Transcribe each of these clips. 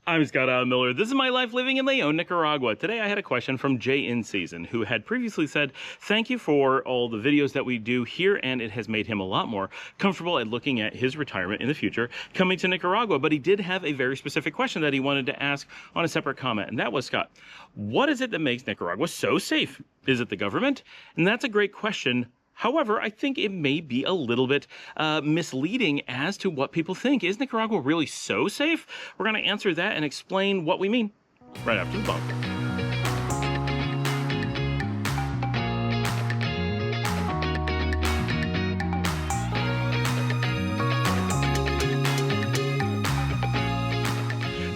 I'm Scott Miller. This is my life living in Leon, Nicaragua. Today I had a question from Jay in Season, who had previously said, thank you for all the videos that we do here, and it has made him a lot more comfortable at looking at his retirement in the future coming to Nicaragua. But he did have a very specific question that he wanted to ask on a separate comment, and that was, Scott, what is it that makes Nicaragua so safe? Is it the government? And that's a great question. However, I think it may be a little bit misleading as to what people think. Is Nicaragua really so safe? We're going to answer that and explain what we mean right after the bump.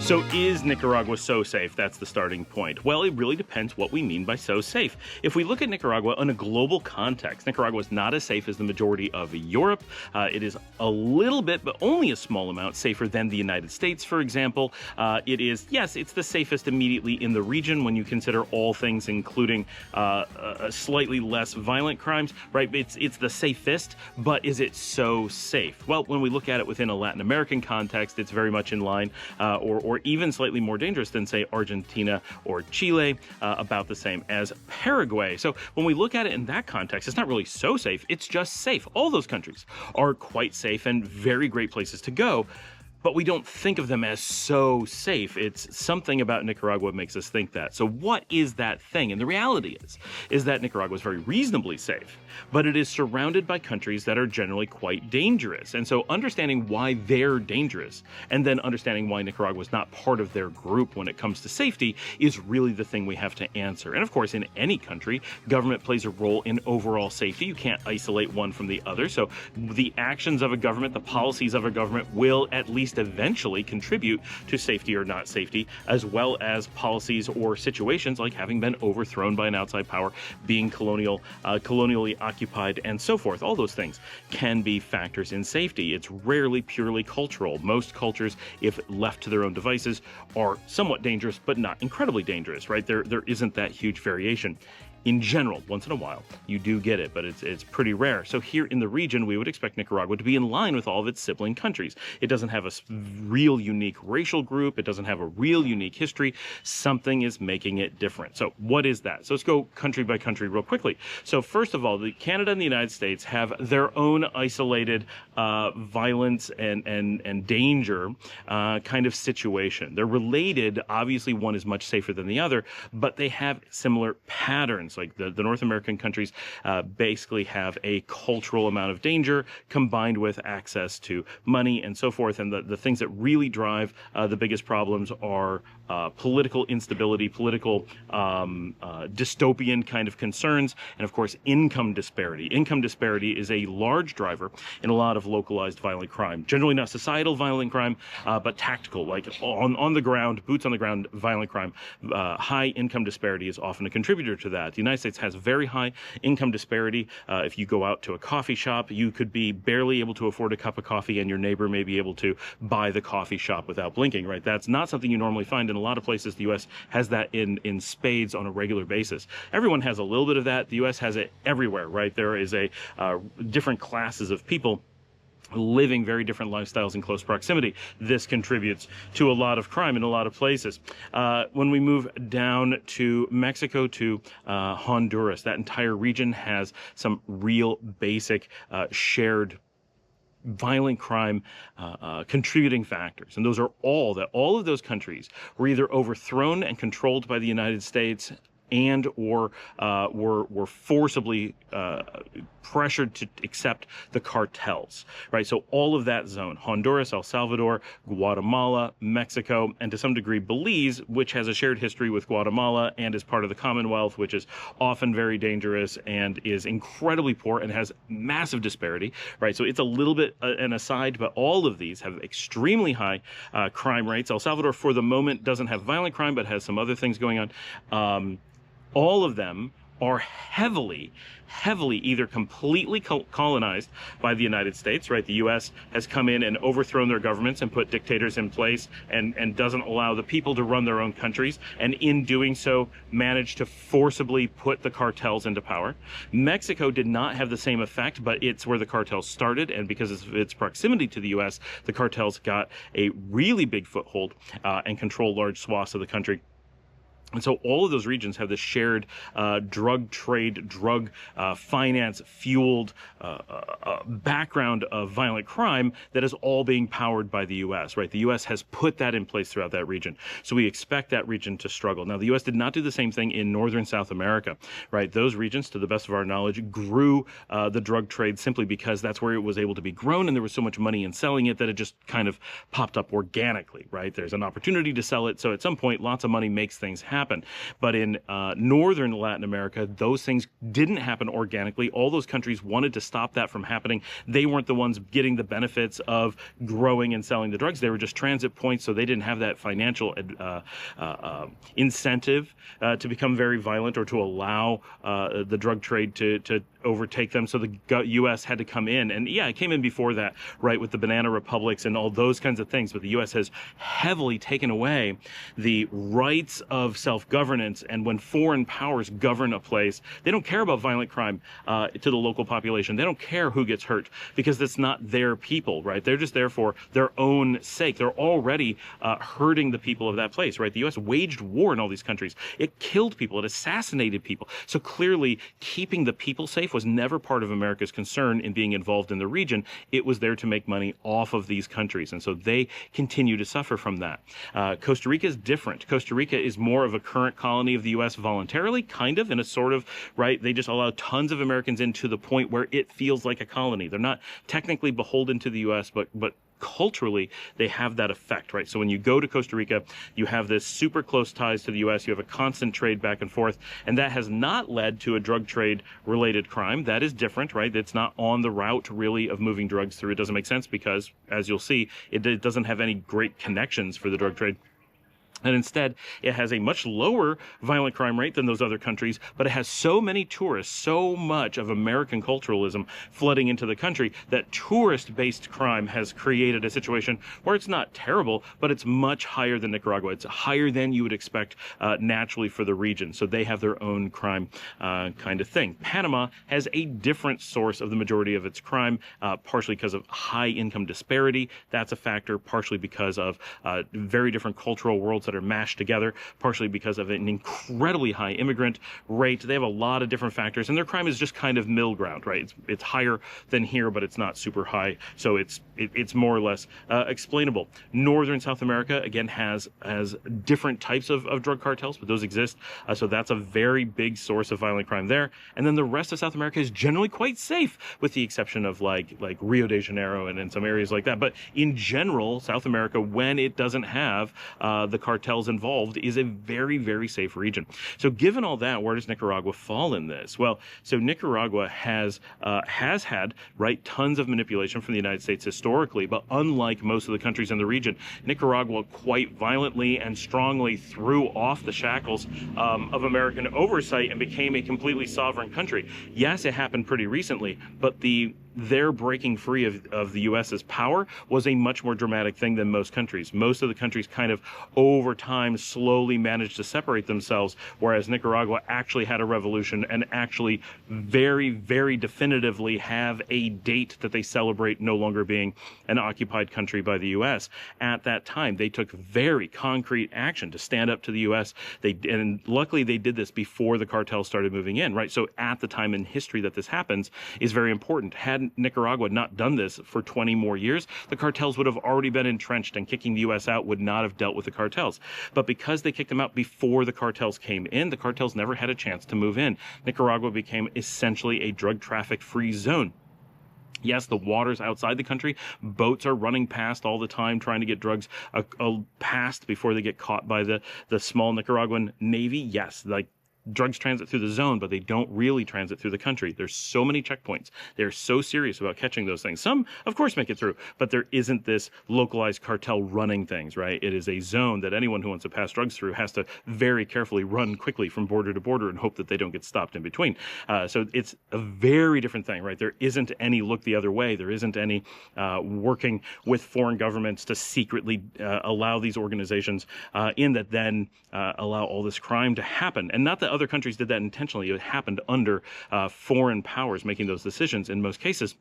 So is Nicaragua so safe? That's the starting point. Well, it really depends what we mean by so safe. If we look at Nicaragua in a global context, Nicaragua is not as safe as the majority of Europe. It is a little bit, but only a small amount, safer than the United States, for example. It is, yes, it's the safest immediately in the region when you consider all things, including slightly less violent crimes, right? It's the safest, but is it so safe? Well, when we look at it within a Latin American context, it's very much in line or even slightly more dangerous than, say, Argentina or Chile, about the same as Paraguay. So when we look at it in that context, it's not really so safe, it's just safe. All those countries are quite safe and very great places to go, but we don't think of them as so safe. It's something about Nicaragua makes us think that. So what is that thing? And the reality is that Nicaragua is very reasonably safe, but it is surrounded by countries that are generally quite dangerous. And so understanding why they're dangerous and then understanding why Nicaragua is not part of their group when it comes to safety is really the thing we have to answer. And of course, in any country, government plays a role in overall safety. You can't isolate one from the other. So the actions of a government, the policies of a government will at least eventually contribute to safety or not safety, as well as policies or situations like having been overthrown by an outside power, being colonially occupied, and so forth. All those things can be factors in safety. It's rarely purely cultural. Most cultures, if left to their own devices, are somewhat dangerous, but not incredibly dangerous, right? There isn't that huge variation. In general, once in a while, you do get it, but it's pretty rare. So here in the region, we would expect Nicaragua to be in line with all of its sibling countries. It doesn't have a real unique racial group. It doesn't have a real unique history. Something is making it different. So what is that? So let's go country by country real quickly. So first of all, Canada and the United States have their own isolated violence and danger kind of situation. They're related. Obviously, one is much safer than the other, but they have similar patterns. Like the North American countries basically have a cultural amount of danger combined with access to money and so forth. And the things that really drive the biggest problems are political instability, political dystopian kind of concerns, and of course, income disparity. Income disparity is a large driver in a lot of localized violent crime. Generally not societal violent crime, but tactical, like on the ground, boots on the ground violent crime. High income disparity is often a contributor to that. The United States has very high income disparity. If you go out to a coffee shop, you could be barely able to afford a cup of coffee, and your neighbor may be able to buy the coffee shop without blinking, right? That's not something you normally find in a lot of places. The U.S. has that in spades on a regular basis. Everyone has a little bit of that. The U.S. has it everywhere, right? There is different classes of people living very different lifestyles in close proximity. This contributes to a lot of crime in a lot of places. When we move down to Mexico, to Honduras, that entire region has some real basic shared violent crime contributing factors. And those are all of those countries were either overthrown and controlled by the United States and or were forcibly pressured to accept the cartels, right? So all of that zone, Honduras, El Salvador, Guatemala, Mexico, and to some degree Belize, which has a shared history with Guatemala and is part of the Commonwealth, which is often very dangerous and is incredibly poor and has massive disparity, right? So it's a little bit an aside, but all of these have extremely high crime rates. El Salvador, for the moment, doesn't have violent crime, but has some other things going on. All of them are heavily either completely colonized by the United States, right? The U.S. has come in and overthrown their governments and put dictators in place and doesn't allow the people to run their own countries, and in doing so managed to forcibly put the cartels into power. Mexico did not have the same effect, but it's where the cartels started, and because of its proximity to the U.S., the cartels got a really big foothold and control large swaths of the country. And so all of those regions have this shared drug trade, drug finance fueled background of violent crime that is all being powered by the U.S., right? The U.S. has put that in place throughout that region. So we expect that region to struggle. Now, the U.S. did not do the same thing in northern South America, right? Those regions, to the best of our knowledge, grew the drug trade simply because that's where it was able to be grown, and there was so much money in selling it that it just kind of popped up organically, right? There's an opportunity to sell it, so at some point, lots of money makes things happen. But in northern Latin America, those things didn't happen organically. All those countries wanted to stop that from happening. They weren't the ones getting the benefits of growing and selling the drugs. They were just transit points, so they didn't have that financial incentive to become very violent or to allow the drug trade to overtake them. So the U.S. had to come in, and yeah, it came in before that, right, with the banana republics and all those kinds of things. But the U.S. has heavily taken away the rights of self-governance, and when foreign powers govern a place, they don't care about violent crime to the local population. They don't care who gets hurt because that's not their people, right? They're just there for their own sake. They're already hurting the people of that place, right? The U.S. waged war in all these countries. It killed people. It assassinated people. So clearly, keeping the people safe was never part of America's concern in being involved in the region. It was there to make money off of these countries, and so they continue to suffer from that. Costa Rica is different. Costa Rica is more of a current colony of the U.S. voluntarily, kind of, in a sort of, right, they just allow tons of Americans in to the point where it feels like a colony. They're not technically beholden to the U.S., but culturally, they have that effect, right? So when you go to Costa Rica, you have this super close ties to the U.S., you have a constant trade back and forth, and that has not led to a drug trade related crime. That is different, right? It's not on the route, really, of moving drugs through. It doesn't make sense because, as you'll see, it doesn't have any great connections for the drug trade. And instead, it has a much lower violent crime rate than those other countries, but it has so many tourists, so much of American culturalism flooding into the country that tourist-based crime has created a situation where it's not terrible, but it's much higher than Nicaragua. It's higher than you would expect naturally for the region. So they have their own crime kind of thing. Panama has a different source of the majority of its crime, partially because of high income disparity. That's a factor, partially because of very different cultural worlds that are mashed together, partially because of an incredibly high immigrant rate. They have a lot of different factors, and their crime is just kind of middle ground, right? It's higher than here, but it's not super high, so it's more or less explainable. Northern South America, again, has different types of drug cartels, but those exist, so that's a very big source of violent crime there. And then the rest of South America is generally quite safe, with the exception of like Rio de Janeiro and in some areas like that. But in general, South America, when it doesn't have the cartels involved, is a very, very safe region. So given all that, where does Nicaragua fall in this? Well, so Nicaragua has had, right, tons of manipulation from the United States historically, but unlike most of the countries in the region, Nicaragua quite violently and strongly threw off the shackles of American oversight and became a completely sovereign country. Yes, it happened pretty recently, but their breaking free of the U.S.'s power was a much more dramatic thing than most countries. Most of the countries kind of over time slowly managed to separate themselves, whereas Nicaragua actually had a revolution and actually very, very definitively have a date that they celebrate no longer being an occupied country by the U.S. At that time, they took very concrete action to stand up to the U.S. And luckily they did this before the cartels started moving in, right? So at the time in history that this happens is very important. Had Nicaragua not done this for 20 more years, the cartels would have already been entrenched, and kicking the U.S. out would not have dealt with the cartels. But because they kicked them out before the cartels came in, the cartels never had a chance to move in. Nicaragua became essentially a drug traffic-free zone. Yes, the waters outside the country, boats are running past all the time trying to get drugs past before they get caught by the small Nicaraguan Navy. Yes, like drugs transit through the zone, but they don't really transit through the country. There's so many checkpoints. They're so serious about catching those things. Some, of course, make it through, but there isn't this localized cartel running things, right? It is a zone that anyone who wants to pass drugs through has to very carefully run quickly from border to border and hope that they don't get stopped in between. So it's a very different thing, right? There isn't any look the other way. There isn't any working with foreign governments to secretly allow these organizations in that then allow all this crime to happen. And not that other countries did that intentionally. It happened under foreign powers making those decisions in most cases.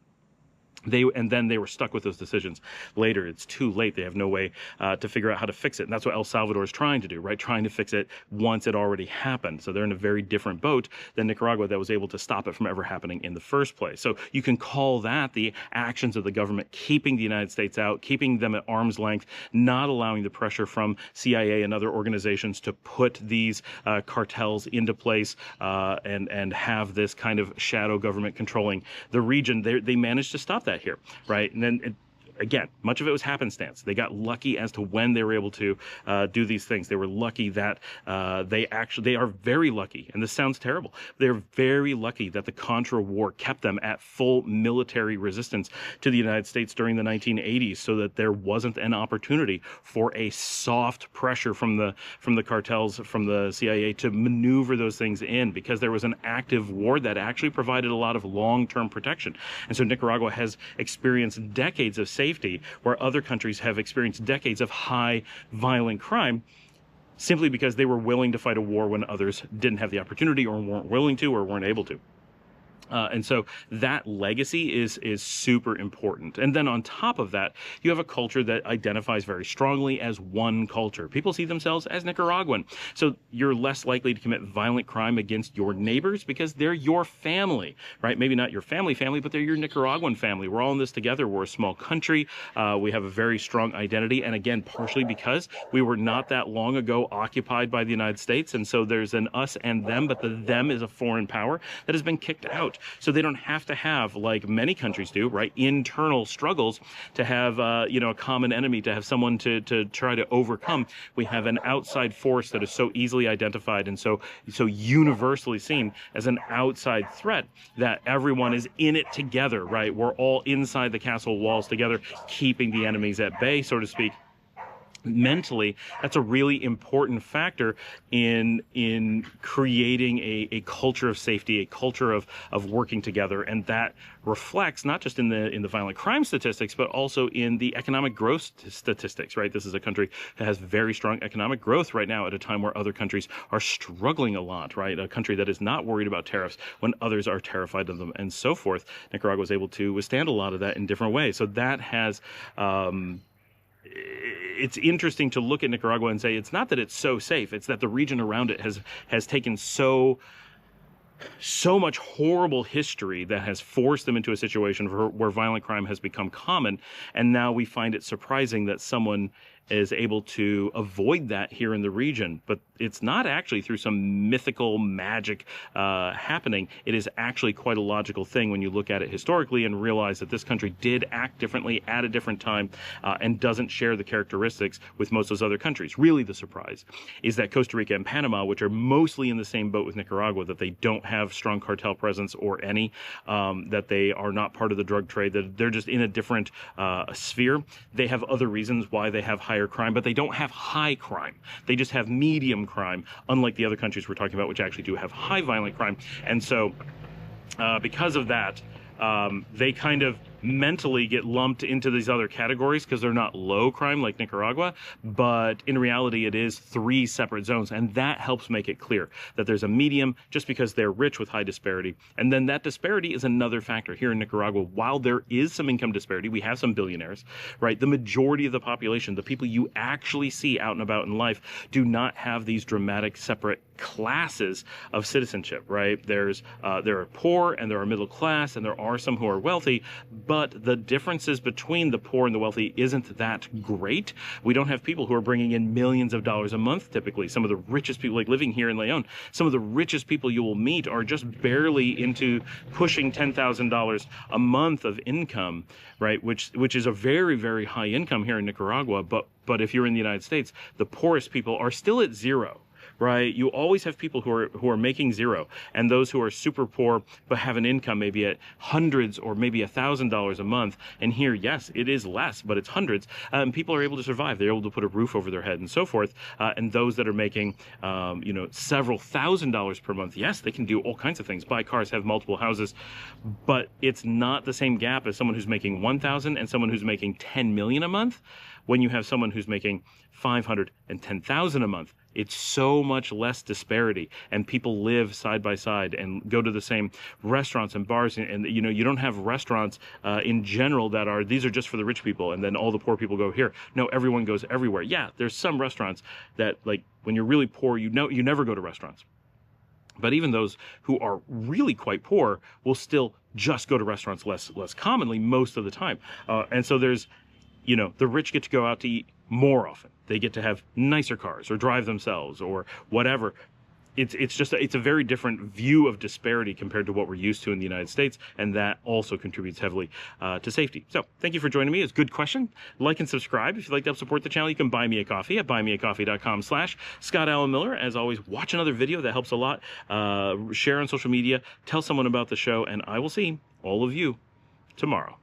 And then they were stuck with those decisions later. It's too late. They have no way to figure out how to fix it. And that's what El Salvador is trying to do, right? Trying to fix it once it already happened. So they're in a very different boat than Nicaragua that was able to stop it from ever happening in the first place. So you can call that the actions of the government keeping the United States out, keeping them at arm's length, not allowing the pressure from CIA and other organizations to put these cartels into place and have this kind of shadow government controlling the region. They managed to stop that here, right? And then again, much of it was happenstance. They got lucky as to when they were able to do these things. They were lucky that they are very lucky, and this sounds terrible. They're very lucky that the Contra War kept them at full military resistance to the United States during the 1980s, so that there wasn't an opportunity for a soft pressure from the cartels, from the CIA to maneuver those things in, because there was an active war that actually provided a lot of long-term protection. And so Nicaragua has experienced decades of safety where other countries have experienced decades of high violent crime, simply because they were willing to fight a war when others didn't have the opportunity or weren't willing to or weren't able to. And so that legacy is super important. And then on top of that, you have a culture that identifies very strongly as one culture. People see themselves as Nicaraguan. So you're less likely to commit violent crime against your neighbors because they're your family, right? Maybe not your family, but they're your Nicaraguan family. We're all in this together. We're a small country. We have a very strong identity. And again, partially because we were not that long ago occupied by the United States. And so there's an us and them, but the them is a foreign power that has been kicked out. So they don't have to have, like many countries do, right, internal struggles to have, a common enemy, to have someone to try to overcome. We have an outside force that is so easily identified and so universally seen as an outside threat that everyone is in it together, right? We're all inside the castle walls together, keeping the enemies at bay, so to speak. Mentally, that's a really important factor in creating a culture of safety, a culture of working together, and that reflects not just in the violent crime statistics, but also in the economic growth statistics, right? This is a country that has very strong economic growth right now at a time where other countries are struggling a lot, right? A country that is not worried about tariffs when others are terrified of them and so forth. Nicaragua was able to withstand a lot of that in different ways. So that has it's interesting to look at Nicaragua and say it's not that it's so safe, it's that the region around it has taken so much horrible history that has forced them into a situation where violent crime has become common, and now we find it surprising that someone is able to avoid that here in the region. But it's not actually through some mythical magic happening. It is actually quite a logical thing when you look at it historically and realize that this country did act differently at a different time and doesn't share the characteristics with most of those other countries. Really, the surprise is that Costa Rica and Panama, which are mostly in the same boat with Nicaragua, that they don't have strong cartel presence or any, that they are not part of the drug trade, that they're just in a different sphere. They have other reasons why they have higher crime, but they don't have high crime. They just have medium crime, unlike the other countries we're talking about, which actually do have high violent crime. And so because of that, they kind of mentally get lumped into these other categories because they're not low crime like Nicaragua, but in reality it is three separate zones, and that helps make it clear that there's a medium just because they're rich with high disparity. And then that disparity is another factor here in Nicaragua. While there is some income disparity, we have some billionaires, right? The majority of the population, the people you actually see out and about in life, do not have these dramatic separate classes of citizenship, right? There are poor and there are middle class and there are some who are wealthy, but the differences between the poor and the wealthy isn't that great. We don't have people who are bringing in millions of dollars a month typically. Some of the richest people, like living here in Leon, some of the richest people you will meet are just barely into pushing $10,000 a month of income, right? Which is a very, very high income here in Nicaragua. But if you're in the United States, the poorest people are still at zero. right? You always have people who are making zero, and those who are super poor but have an income maybe at hundreds or maybe $1,000 a month. And here, yes, it is less, but it's hundreds. People are able to survive. They're able to put a roof over their head and so forth. And those that are making, several $1,000s per month, yes, they can do all kinds of things, buy cars, have multiple houses, but it's not the same gap as someone who's making 1,000 and someone who's making 10 million a month. When you have someone who's making 500 and 10,000 a month, it's so much less disparity, and people live side by side and go to the same restaurants and bars, and you don't have restaurants in general that are, these are just for the rich people and then all the poor people go here. No, everyone goes everywhere. Yeah, there's some restaurants that, like, when you're really poor, you never go to restaurants. But even those who are really quite poor will still just go to restaurants less commonly most of the time. And so there's, the rich get to go out to eat more often. They get to have nicer cars or drive themselves or whatever. It's a very different view of disparity compared to what we're used to in the United States, and that also contributes heavily to safety. So thank you for joining me. It's a good question. Like and subscribe. If you'd like to help support the channel, you can buy me a coffee at buymeacoffee.com/Scott Allen Miller. As always, watch another video. That helps a lot. Share on social media. Tell someone about the show, and I will see all of you tomorrow.